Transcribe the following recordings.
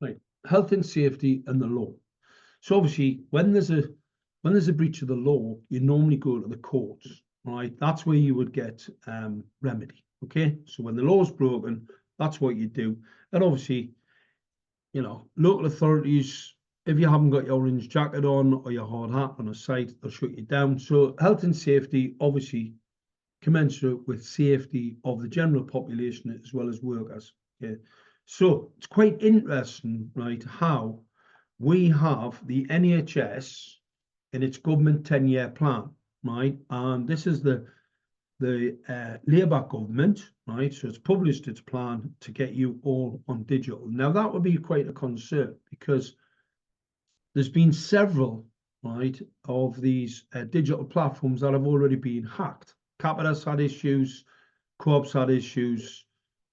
Right. Health and safety and the law. So obviously, when there's a breach of the law, you normally go to the courts, right? That's where you would get remedy. Okay. So when the law is broken, that's what you do. And obviously, local authorities, if you haven't got your orange jacket on or your hard hat on a site, they'll shut you down. So health and safety, obviously, commensurate with safety of the general population as well as workers. Okay. So it's quite interesting, right, how we have the NHS in its government 10-year plan, right? And this is the Labour government, right? So it's published its plan to get you all on digital. Now that would be quite a concern because there's been several, right, of these digital platforms that have already been hacked. Capita's had issues, Co-op's had issues.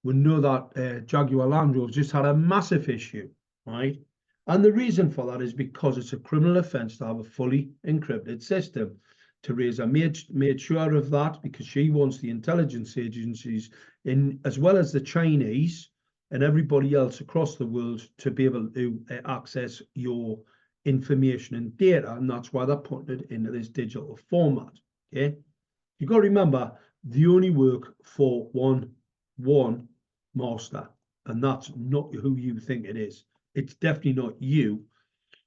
We know that Jaguar Land Rover just had a massive issue, right? And the reason for that is because it's a criminal offence to have a fully encrypted system. Teresa made sure of that because she wants the intelligence agencies, as well as the Chinese and everybody else across the world, to be able to access your information and data, and that's why they're putting it into this digital format. Okay, you've got to remember they only work for one master, and that's not who you think it is. It's definitely not you,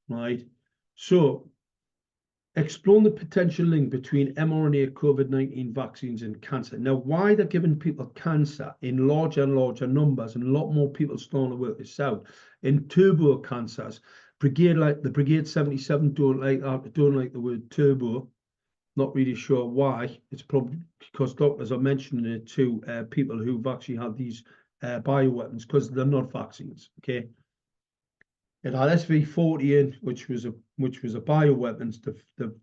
right? So explore the potential link between mRNA COVID-19 vaccines and cancer. Now, why they're giving people cancer in larger and larger numbers, and a lot more people starting to work this out, in turbo cancers, the Brigade 77 don't like the word turbo. Not really sure why. It's probably because doctors are mentioning it to people who've actually had these bioweapons, because they're not vaccines. Okay. It had SV40 in, which was a bioweapons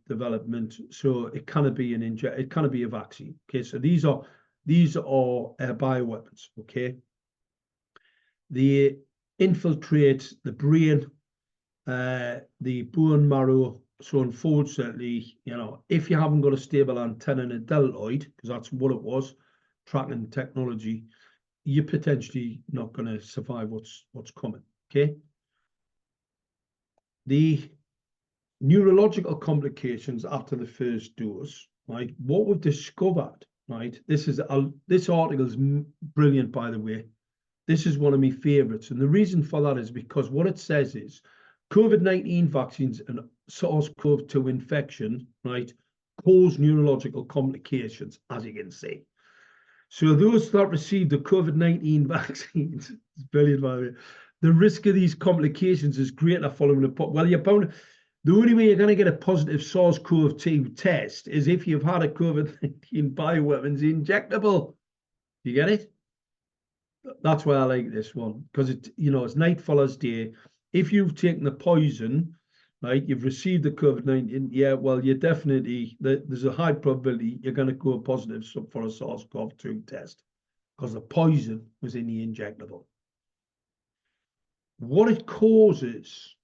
development, so it cannot be it cannot be a vaccine. Okay, so these are bioweapons. Okay, they infiltrate the brain, the bone marrow. So unfortunately, if you haven't got a stable antenna and a deltoid, because that's what it was, tracking technology, you're potentially not going to survive what's coming. Okay. The neurological complications after the first dose, right? What we've discovered, right? This article is brilliant, by the way. This is one of my favorites, and the reason for that is because what it says is COVID-19 vaccines and SARS-CoV-2 infection, right, cause neurological complications, as you can see. So those that received the COVID-19 vaccines, it's brilliant, by the way, the risk of these complications is greater following the only way you're going to get a positive SARS-CoV-2 test is if you've had a COVID-19 bioweapons injectable. You get it? That's why I like this one, because it's night follows day. If you've taken the poison, right, you've received the COVID-19, yeah, well, you definitely, there's a high probability you're going to go positive for a SARS-CoV-2 test because the poison was in the injectable. What it causes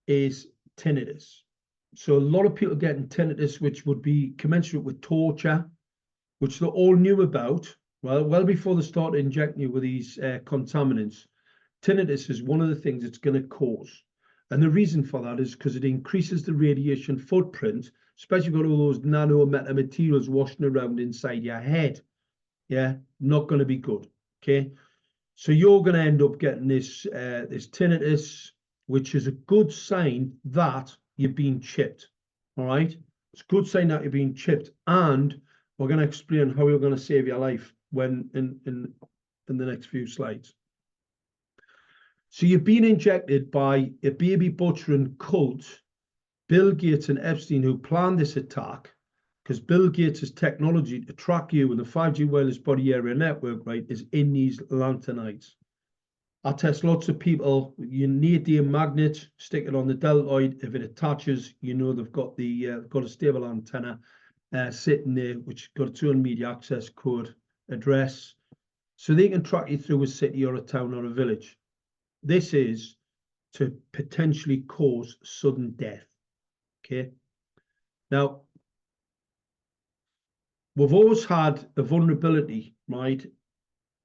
is tinnitus. So a lot of people getting tinnitus, which would be commensurate with torture, which they all knew about, well before they started injecting you with these contaminants. Tinnitus is one of the things it's going to cause. And the reason for that is because it increases the radiation footprint, especially with all those nano metamaterials washing around inside your head. Yeah, not going to be good. Okay. So you're going to end up getting this tinnitus, which is a good sign that you've been chipped. All right. It's a good sign that you're being chipped. And we're going to explain how you're going to save your life when in the next few slides. So you've been injected by a baby butchering cult, Bill Gates and Epstein, who planned this attack, because Bill Gates' technology to track you in the 5G wireless body area network, right, is in these lanthanides. I test lots of people. You need the magnet, stick it on the deltoid. If it attaches, they've got a stable antenna sitting there, which got its own media access code address, so they can track you through a city or a town or a village. This is to potentially cause sudden death. Okay. Now, we've always had a vulnerability, right,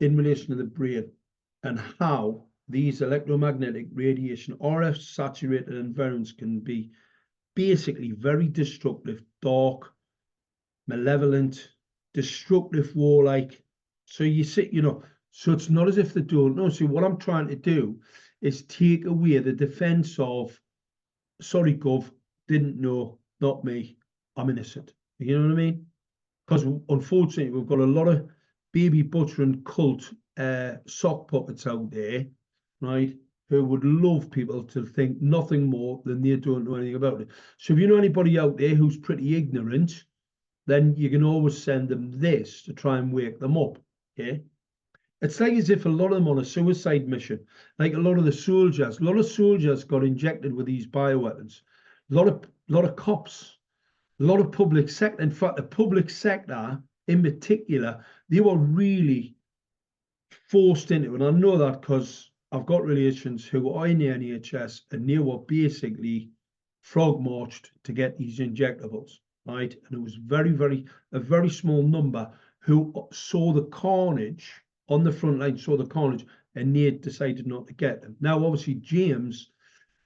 in relation to the brain and how these electromagnetic radiation, RF saturated environments can be basically very destructive, dark, malevolent, destructive, warlike. So you see, so it's not as if they don't know. So what I'm trying to do is take away the defense of, sorry, Gov, didn't know, not me, I'm innocent. You know what I mean? Because unfortunately, we've got a lot of baby butchering cult sock puppets out there, right, who would love people to think nothing more than they don't know anything about it. So if you know anybody out there who's pretty ignorant, then you can always send them this to try and wake them up. Okay. It's like as if a lot of them on a suicide mission, like a lot of soldiers got injected with these bioweapons. A lot of cops, a lot of public sector. In fact, the public sector in particular, they were really forced into it. And I know that because I've got relations who are in the NHS and they were basically frog marched to get these injectables, right? And it was a very small number who saw the carnage on the front line, saw the carnage, and they decided not to get them. Now, obviously, James,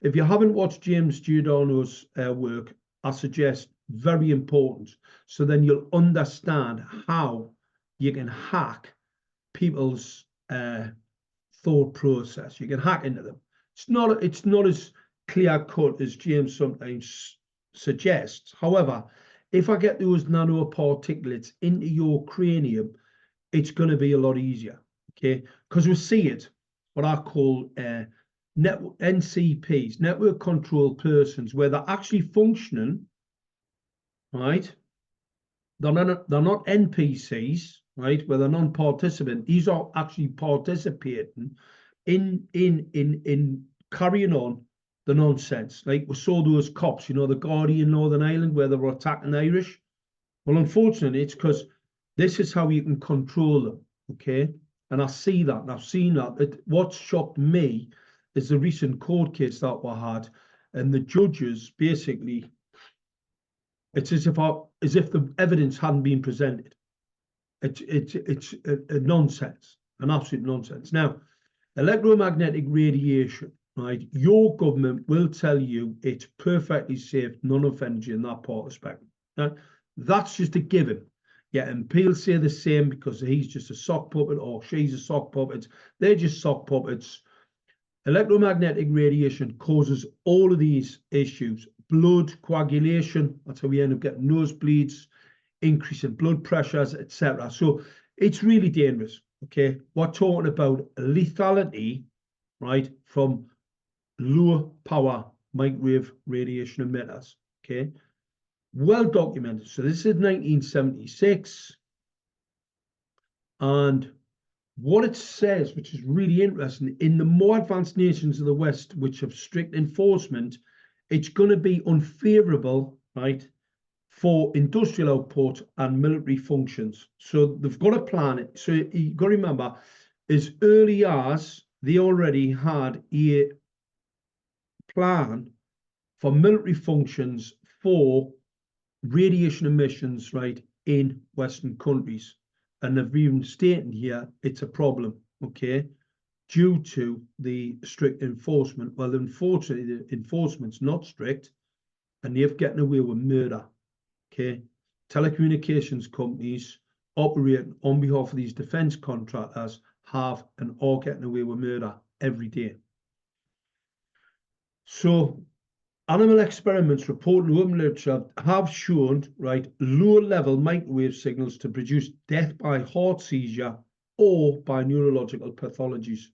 if you haven't watched James Giordano's work, I suggest very important. So then you'll understand how you can hack people's thought process. You can hack into them. It's not as clear cut as James sometimes suggests. However, if I get those nanoparticulates into your cranium, it's going to be a lot easier. Okay, because we see it, what I call network NCPs, network control persons, where they're actually functioning, right? They're not NPCs, right? Where they're non-participant. These are actually participating in carrying on the nonsense. Like we saw those cops, the Guardian Northern Ireland, where they were attacking the Irish. Well, unfortunately, it's because this is how you can control them. Okay. And I see that, and I've seen that. What shocked me is the recent court case that we had, and the judges basically, it's as if the evidence hadn't been presented. It's a nonsense, an absolute nonsense. Now, electromagnetic radiation, right? Your government will tell you it's perfectly safe, non-offensive in that part of the spectrum. Right? That's just a given. Yeah, and people say the same because he's just a sock puppet or she's a sock puppet. They're just sock puppets. Electromagnetic radiation causes all of these issues. Blood coagulation, that's how we end up getting nosebleeds, increase in blood pressures, etc. So it's really dangerous, okay? We're talking about lethality, right, from low power microwave radiation emitters, okay? Well documented. So this is 1976. And what it says, which is really interesting, in the more advanced nations of the West, which have strict enforcement, it's going to be unfavorable, right, for industrial output and military functions. So they've got to plan it. So you've got to remember, as early as they already had a plan for military functions for radiation emissions, right, in Western countries. And they've even stated here it's a problem, okay, due to the strict enforcement. Well, unfortunately, the enforcement's not strict, and they've gotten away with murder, okay? Telecommunications companies operating on behalf of these defense contractors have and are getting away with murder every day. So animal experiments reported in open literature have shown, right, lower level microwave signals to produce death by heart seizure or by neurological pathologies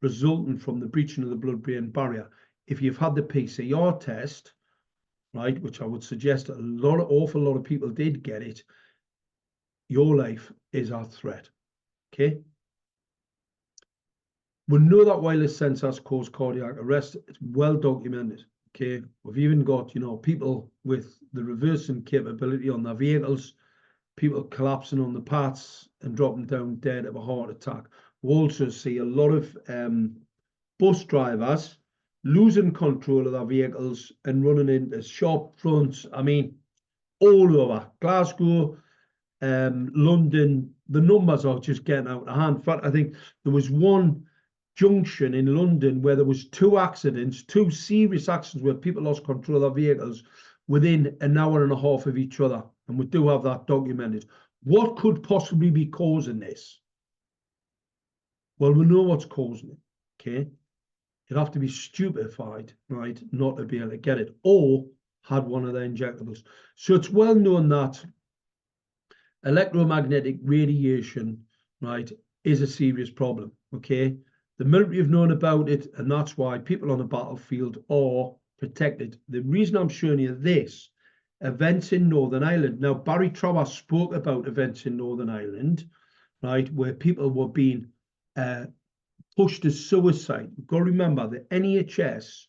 resulting from the breaching of the blood-brain barrier. If you've had the PCR test, right, which I would suggest awful lot of people did get it, your life is at threat, okay? We know that wireless sensors cause cardiac arrest. It's well documented. Okay, we've even got, people with the reversing capability on their vehicles, people collapsing on the paths and dropping down dead of a heart attack. We also see a lot of bus drivers losing control of their vehicles and running into shop fronts. I mean, all over Glasgow, London, the numbers are just getting out of hand. In fact, I think there was one junction in London where there was two accidents, two serious accidents where people lost control of their vehicles within an hour and a half of each other. And we do have that documented. What could possibly be causing this? Well, we know what's causing it, okay? You'd have to be stupefied, right, not to be able to get it, or had one of the injectables. So it's well known that electromagnetic radiation, right, is a serious problem, okay? The military have known about it, and that's why people on the battlefield are protected. The reason I'm showing you this, events in Northern Ireland. Now, Barry Trower spoke about events in Northern Ireland, right, where people were being pushed to suicide. You've got to remember the NHS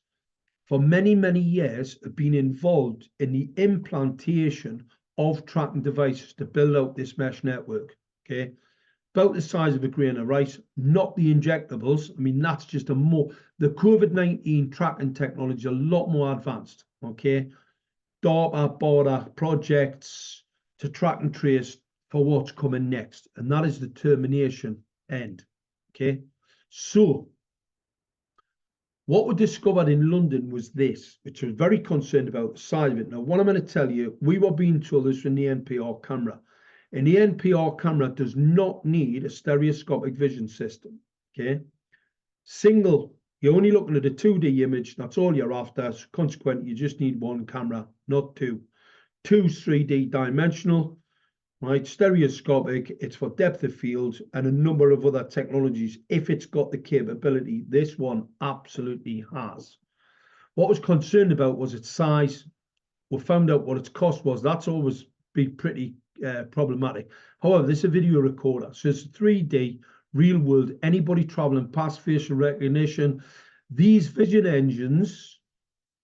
for many, many years have been involved in the implantation of tracking devices to build out this mesh network, okay? About the size of a grain of rice, not the injectables. I mean, that's just the COVID-19 tracking technology is a lot more advanced, okay? DARPA border projects to track and trace for what's coming next. And that is the termination end, okay? So what we discovered in London was this, which I was very concerned about the size of it. Now, what I'm going to tell you, we were being told this from the NPR camera. And the NPR camera does not need a stereoscopic vision system, okay? Single, you're only looking at a 2D image, that's all you're after. So consequently, you just need one camera, not two. Two's 3D dimensional, right? Stereoscopic, it's for depth of field and a number of other technologies. If it's got the capability, this one absolutely has. What I was concerned about was its size. We found out what its cost was. That's always been pretty problematic. However, this is a video recorder, so it's 3D, real world, anybody traveling past facial recognition. These vision engines,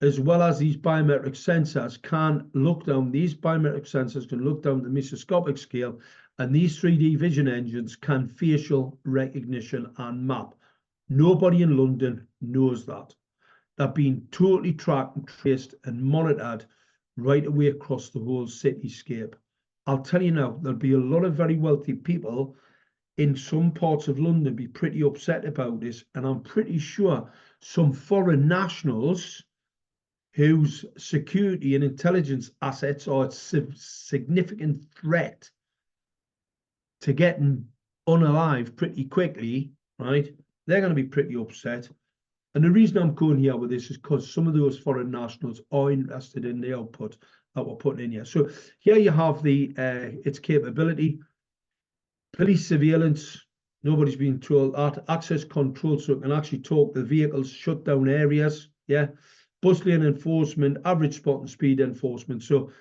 as well as these biometric sensors, can look down. These biometric sensors can look down the mesoscopic scale, and these 3D vision engines can facial recognition and map. Nobody in London knows that. They're being totally tracked and traced and monitored right away across the whole cityscape. I'll tell you now, there'll be a lot of very wealthy people in some parts of London be pretty upset about this, and I'm pretty sure some foreign nationals whose security and intelligence assets are a significant threat to getting unalive pretty quickly, right? They're going to be pretty upset. And the reason I'm going here with this is because some of those foreign nationals are interested in the output that we're putting in here. So here you have its capability. Police surveillance, nobody's been told that. Access control, so it can actually talk to vehicles, shut down areas, yeah. Bus lane enforcement, average spot and speed enforcement. So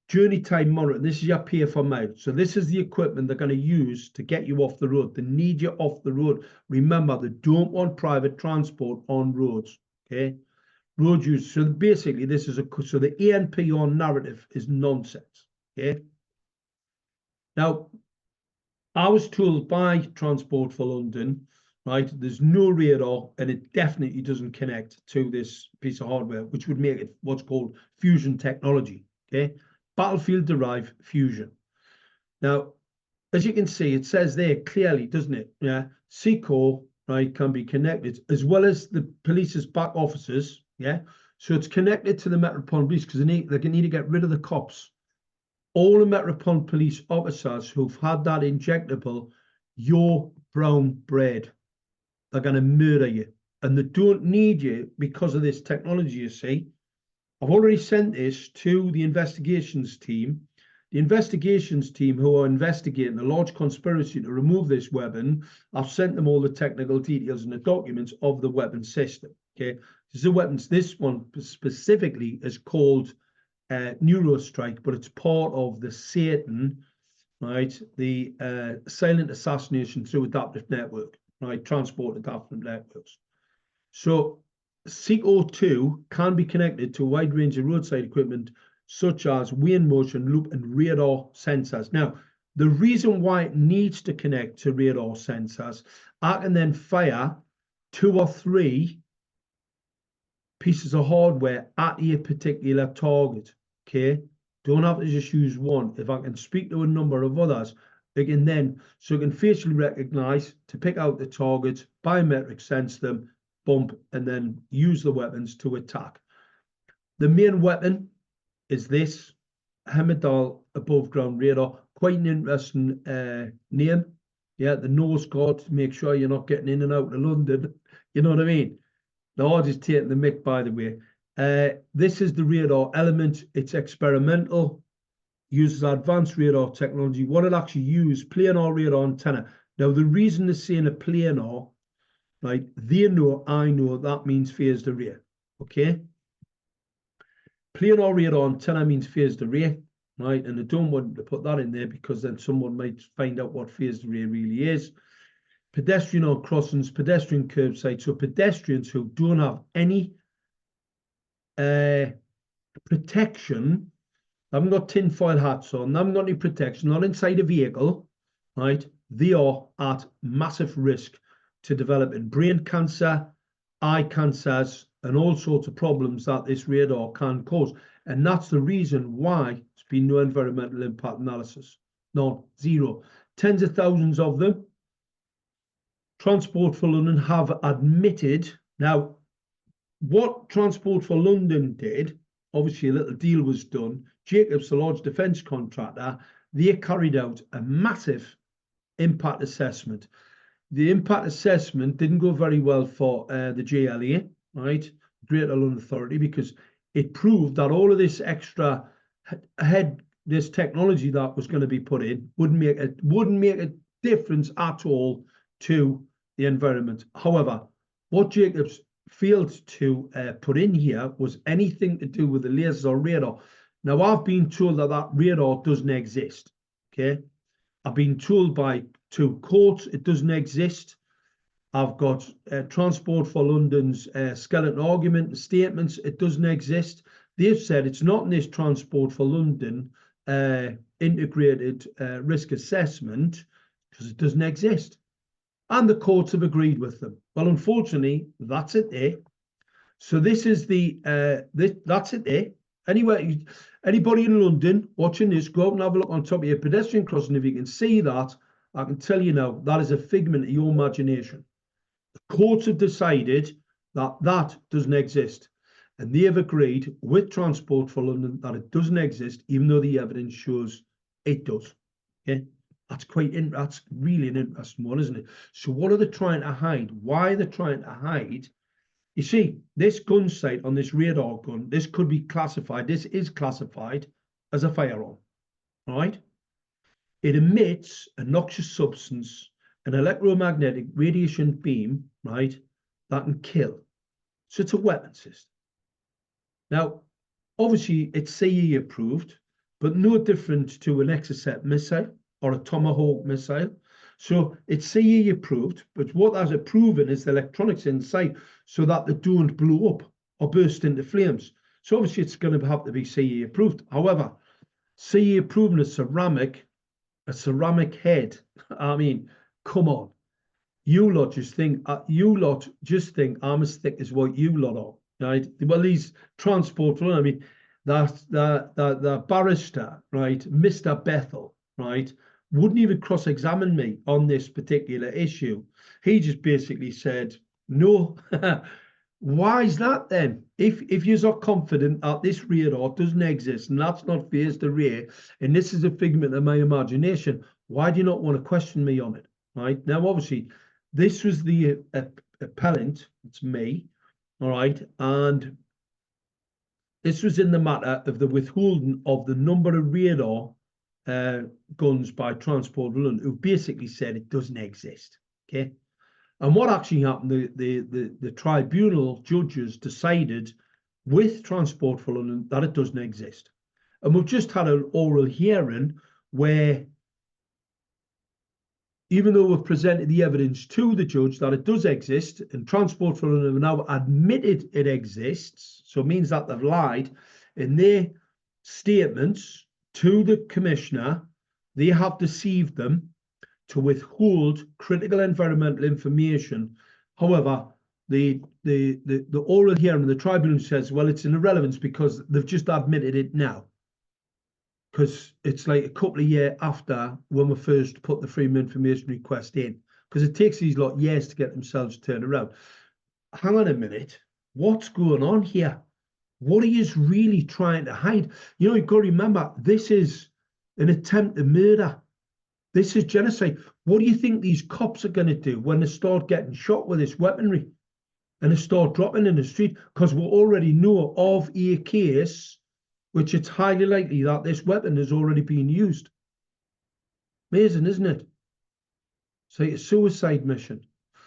journey time monitoring, this is your pay for mile. So this is the equipment they're going to use to get you off the road. They need you off the road. Remember, they don't want private transport on roads, okay? Road use. So basically, this is so the ANPR narrative is nonsense, okay? Now, I was told by Transport for London, right, there's no radar and it definitely doesn't connect to this piece of hardware, which would make it what's called fusion technology, okay? Battlefield derived fusion. Now, as you can see, it says there clearly, doesn't it? Yeah, CCOR, right, can be connected as well as the police's back offices, yeah? So it's connected to the Metropolitan Police because they need to get rid of the cops. All the Metropolitan Police officers who've had that injectable, your brown bread, they're going to murder you. And they don't need you because of this technology, you see. I've already sent this to the investigations team. The investigations team who are investigating a large conspiracy to remove this weapon, I've sent them all the technical details and the documents of the weapon system. Okay, this is the weapons. This one specifically is called Neurostrike, but it's part of the Satan, right? The silent assassination through adaptive network, right? Transport adaptive networks. So CO2 can be connected to a wide range of roadside equipment, such as weigh-in motion, loop, and radar sensors. Now, the reason why it needs to connect to radar sensors, I can then fire 2 or 3 pieces of hardware at a particular target. Okay, don't have to just use one. If I can speak to a number of others, So it can facially recognize to pick out the targets, biometric sense them, bump, and then use the weapons to attack. The main weapon is this Hemedal above ground radar. Quite an interesting name. Yeah, the nose guard to make sure you're not getting in and out of London. You know what I mean? The hard is taking the mick, by the way. This is the radar element. It's experimental, uses advanced radar technology. What it actually uses, planar radar antenna. Now, the reason they're saying a planar, right, they know, I know, that means phased array, okay? Planar radar antenna means phased array, right? And I don't want to put that in there because then someone might find out what phased array really is. Pedestrian on crossings, pedestrian curbside. So pedestrians who don't have any protection, haven't got tinfoil hats on, haven't got any protection, not inside a vehicle, right? They are at massive risk to developing brain cancer, eye cancers, and all sorts of problems that this radar can cause. And that's the reason why there's been no environmental impact analysis. No, zero. Tens of thousands of them. Transport for London have admitted. Now, what Transport for London did, obviously a little deal was done. Jacobs, the large defence contractor, they carried out a massive impact assessment. The impact assessment didn't go very well for the JLA, right, Greater London Authority, because it proved that all of this extra this technology that was going to be put in wouldn't make a difference at all to the environment. However, what Jacobs failed to put in here was anything to do with the lasers or radar. Now, I've been told that that radar doesn't exist, okay? I've been told by 2 courts it doesn't exist. I've got Transport for London's skeleton argument statements. It doesn't exist. They've said it's not in this Transport for London integrated risk assessment because it doesn't exist. And the courts have agreed with them. Well, unfortunately, that's it there. So this is the, that's it there. Anyway, anybody in London watching this, go out and have a look on top of your pedestrian crossing. If you can see that, I can tell you now, that is a figment of your imagination. The courts have decided that that doesn't exist. And they have agreed with Transport for London that it doesn't exist, even though the evidence shows it does. Okay? That's really an interesting one, isn't it? So what are they trying to hide? Why are they trying to hide? You see, this gun sight on this radar gun, this could be classified, this is classified as a firearm, right? It emits a noxious substance, an electromagnetic radiation beam, right, that can kill. So it's a weapon system. Now, obviously, it's CE approved, but no different to an Exocet missile or a Tomahawk missile. So it's CE approved, but what has it proven is the electronics inside so that they don't blow up or burst into flames. So obviously it's going to have to be CE approved. However, CE approving a ceramic head, I mean, come on. You lot just think I'm as thick as what you lot are, right? Well, these Transport, I mean, the barrister, right, Mr. Bethel, right, wouldn't even cross-examine me on this particular issue. He just basically said, no. Why is that then? If you're confident that this radar doesn't exist and that's not phased array, and this is a figment of my imagination, why do you not want to question me on it? Right? Now, obviously, this was the appellant, it's me, all right, and this was in the matter of the withholding of the number of radar guns by Transport for London, who basically said it doesn't exist. Okay, and what actually happened? The tribunal judges decided with Transport for London that it doesn't exist, and we've just had an oral hearing where, even though we've presented the evidence to the judge that it does exist, and Transport for London have now admitted it exists, so it means that they've lied in their statements to the commissioner. They have deceived them to withhold critical environmental information. However, the oral hearing, the tribunal says, well, it's an irrelevance because they've just admitted it now. because it's like a couple of years after when we first put the Freedom of Information request in, because it takes these lot years to get themselves turned around. Hang on a minute, what's going on here? What are you really trying to hide? You know, you've got to remember, this is an attempt to murder. This is genocide. What do you think these cops are going to do when they start getting shot with this weaponry and they start dropping in the street? Because we already know of a case which it's highly likely that this weapon is already being used. Amazing, isn't it? It's like a suicide mission.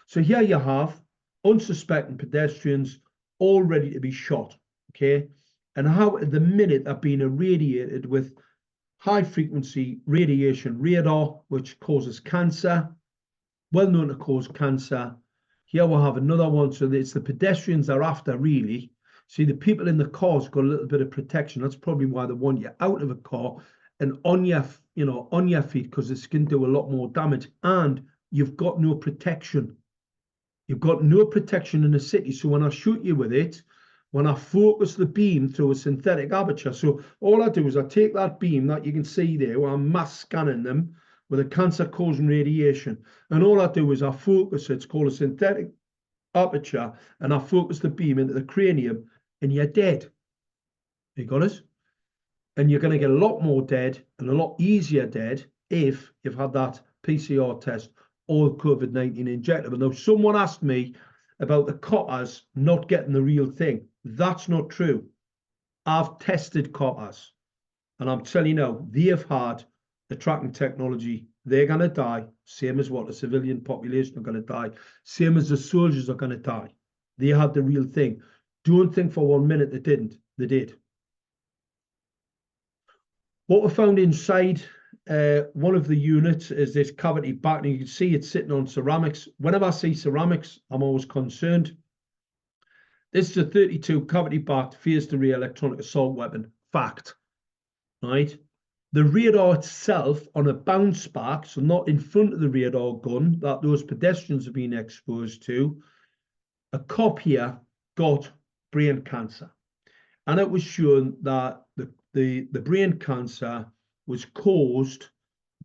So here you have unsuspecting pedestrians all ready to be shot, okay? And how at the minute they're being irradiated with high frequency radiation radar, which causes cancer, well known to cause cancer. Here we'll have another one. So it's the pedestrians they're after, really. See, the people in the cars got a little bit of protection. That's probably why they want you out of a car and on your, on your feet, because this can do a lot more damage. And you've got no protection. You've got no protection in the city. So when I shoot you with it, when I focus the beam through a synthetic aperture, so all I do is I take that beam that you can see there, where I'm mass scanning them with a cancer-causing radiation, and all I do is I focus it. It's called a synthetic aperture, and I focus the beam into the cranium, and you're dead. You got it? And you're going to get a lot more dead and a lot easier dead if you've had that PCR test or COVID-19 injectable. Now, someone asked me about the coppers not getting the real thing. That's not true. I've tested coppers, and I'm telling you now, they have had the tracking technology. They're going to die, same as what the civilian population are going to die, same as the soldiers are going to die. They had the real thing. Don't think for 1 minute they didn't. They did. What we found inside one of the units is this cavity back, and you can see it's sitting on ceramics. Whenever I see ceramics, I'm always concerned. This is a 32 cavity backed phased array electronic assault weapon. Fact, right? The radar itself on a bounce back, so not in front of the radar gun that those pedestrians have been exposed to, a cop here got brain cancer. And it was shown that the brain cancer was caused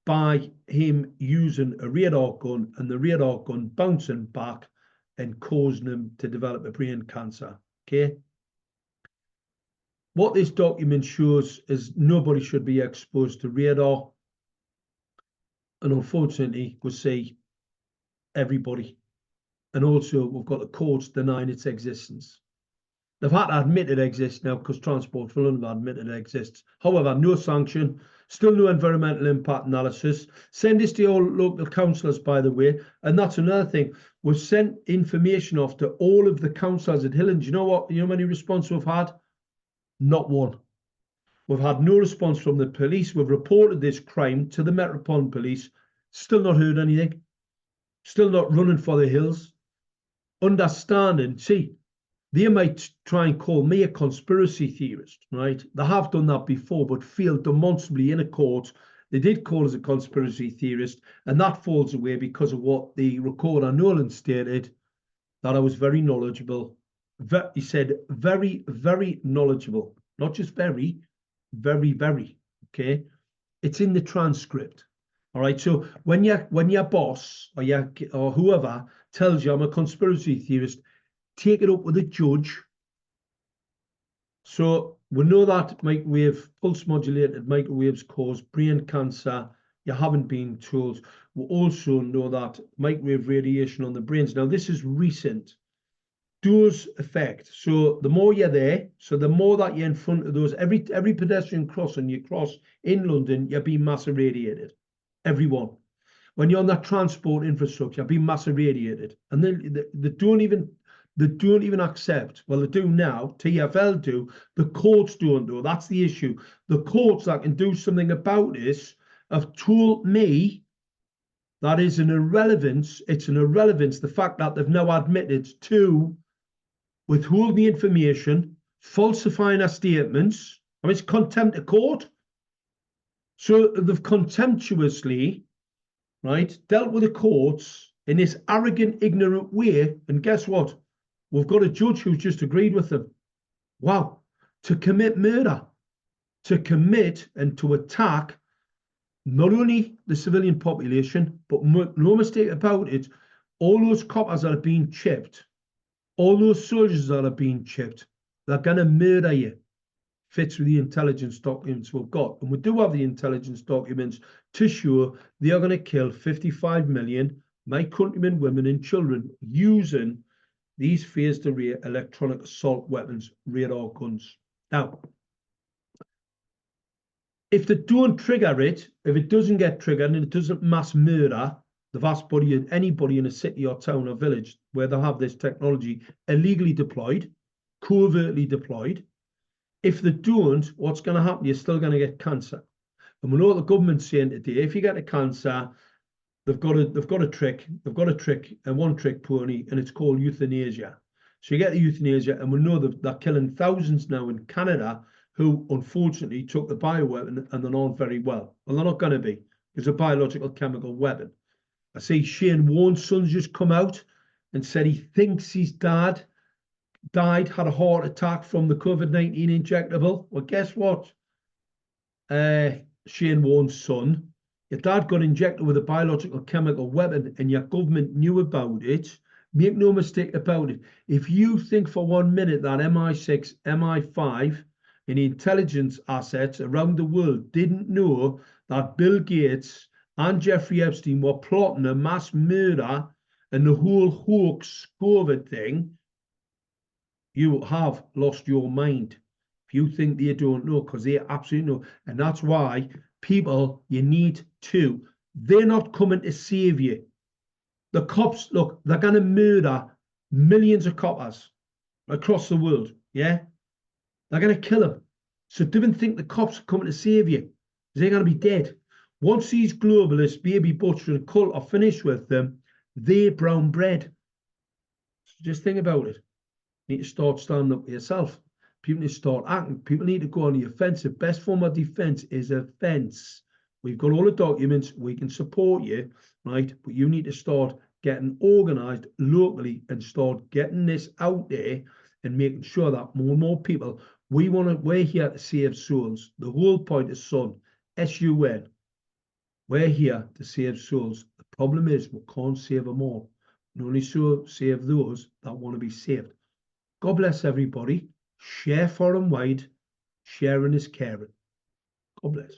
by him using a radar gun and the radar gun bouncing back and causing him to develop a brain cancer, okay? What this document shows is nobody should be exposed to radar. And unfortunately, we see everybody. And also, we've got the courts denying its existence. They've had to admit it exists now because Transport for London have admitted it exists. However, no sanction, still no environmental impact analysis. Send this to your local councillors, by the way. And that's another thing. We've sent information off to all of the councillors at Hill. And do you know what? You know how many responses we've had? Not one. We've had no response from the police. We've reported this crime to the Metropolitan Police. Still not heard anything. Still not running for the hills. Understanding, see, they might try and call me a conspiracy theorist, right? They have done that before, but failed demonstrably in a court. They did call us a conspiracy theorist, and that falls away because of what the recorder Nolan stated, that I was very knowledgeable. He said very, very knowledgeable. Not just very, very, very, okay? It's in the transcript, all right? So when your boss or whoever tells you I'm a conspiracy theorist, take it up with a judge. So we know that microwave, pulse modulated microwaves cause brain cancer. You haven't been told. We also know that microwave radiation on the brains. Now, this is recent. Does affect. So the more you're there, so the more that you're in front of those, every pedestrian crossing you cross in London, you're being mass irradiated. Everyone. When you're on that transport infrastructure, you're being mass irradiated. And they don't even accept, well, they do now, TfL do, the courts don't do. That's the issue. The courts that can do something about this have told me that is an irrelevance. It's an irrelevance, the fact that they've now admitted to withholding the information, falsifying their statements. I mean, it's contempt of court. So they've contemptuously, right, dealt with the courts in this arrogant, ignorant way. And guess what? We've got a judge who's just agreed with them. Wow. To commit murder. to commit and to attack not only the civilian population, but no mistake about it, all those coppers that are being chipped, all those soldiers that are being chipped, they're going to murder you. Fits with the intelligence documents we've got. And we do have the intelligence documents to show they are going to kill 55 million my countrymen, women and children using these phased array electronic assault weapons, radar guns. Now, if they don't trigger it, if it doesn't get triggered and it doesn't mass murder the vast body of anybody in a city or town or village where they have this technology illegally deployed, covertly deployed, if they don't, what's going to happen? You're still going to get cancer. And we know what the government's saying today. If you get a cancer, they've got a trick, and one trick pony, and it's called euthanasia. So you get the euthanasia, and we know that they're killing thousands now in Canada who unfortunately took the bioweapon and they're not very well. Well, they're not going to be. It's a biological chemical weapon. I see Shane Warne's son's just come out and said he thinks his dad died, had a heart attack from the COVID-19 injectable. Well, guess what? Shane Warne's son, your dad got injected with a biological chemical weapon and your government knew about it. Make no mistake about it. If you think for 1 minute that MI6, MI5 and the intelligence assets around the world didn't know that Bill Gates and Jeffrey Epstein were plotting a mass murder and the whole hoax COVID thing, you have lost your mind. If you think they don't know, because they absolutely know. And that's why people, you need to. They're not coming to save you. The cops, look, they're going to murder millions of coppers across the world, yeah? They're going to kill them. So don't think the cops are coming to save you. They're going to be dead. Once these globalists, baby butcher and cult are finished with them, they're brown bread. So just think about it. You need to start standing up for yourself. People need to start acting. People need to go on the offensive. Best form of defense is offense. We've got all the documents. We can support you, right? But you need to start getting organized locally and start getting this out there and making sure that more and more people, we're here to save souls. The whole point is SUN, S-U-N. We're here to save souls. The problem is we can't save them all. We only save those that want to be saved. God bless everybody. Share far and wide. Sharing is caring. God bless.